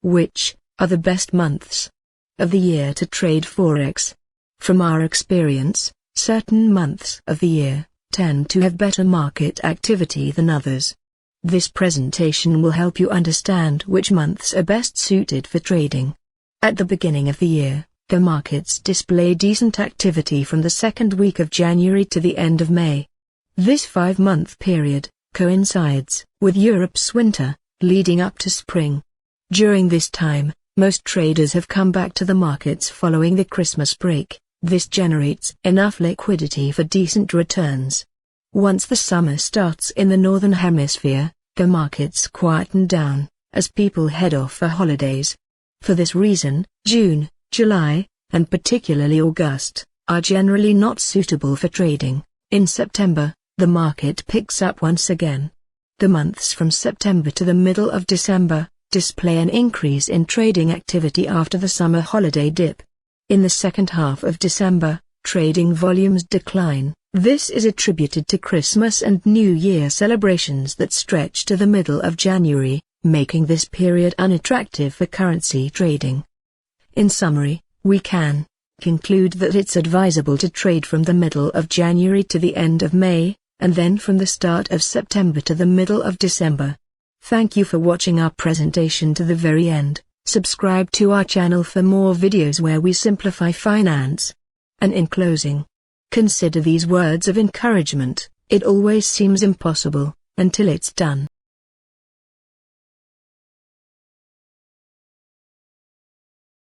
Which are the best months of the year to trade Forex? From our experience, certain months of the year tend to have better market activity than others. This presentation will help you understand which months are best suited for trading. At the beginning of the year, the markets display decent activity from the second week of January to the end of May. This 5-month period coincides with Europe's winter, leading up to spring. During this time, most traders have come back to the markets following the Christmas break. This generates enough liquidity for decent returns. Once the summer starts in the Northern Hemisphere, the markets quieten down, as people head off for holidays. For this reason, June, July, and particularly August, are generally not suitable for trading. In September, the market picks up once again. The months from September to the middle of December display an increase in trading activity after the summer holiday dip. In the second half of December, trading volumes decline. This is attributed to Christmas and New Year celebrations that stretch to the middle of January, making this period unattractive for currency trading. In summary, we can conclude that it's advisable to trade from the middle of January to the end of May, and then from the start of September to the middle of December. Thank you for watching our presentation to the very end. Subscribe to our channel for more videos where we simplify finance. And in closing, consider these words of encouragement: it always seems impossible until it's done.